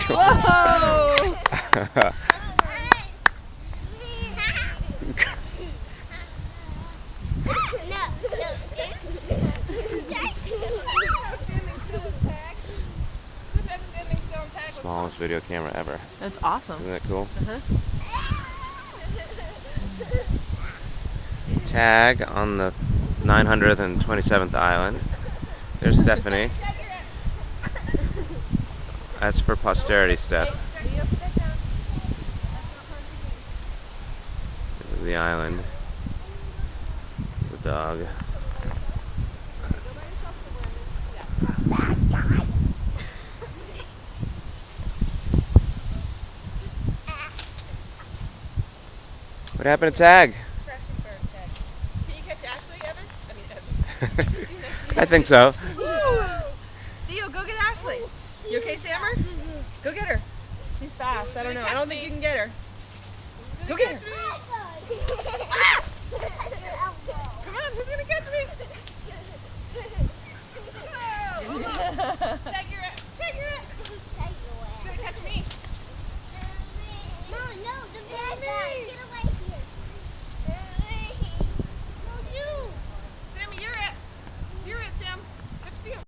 Whoa! Smallest video camera ever. That's awesome. Isn't that cool? Uh-huh. Tag on the 927th island. There's Stephanie. That's for posterity, Steph. This is the island. The dog. What happened to Tag? Can you catch Ashley, Evan? Evan. I think so. Theo, go get Ashley. You okay, Sammer? Go get her. She's fast. I don't know. I don't think you can get her. Go get her. Come on, who's gonna catch me?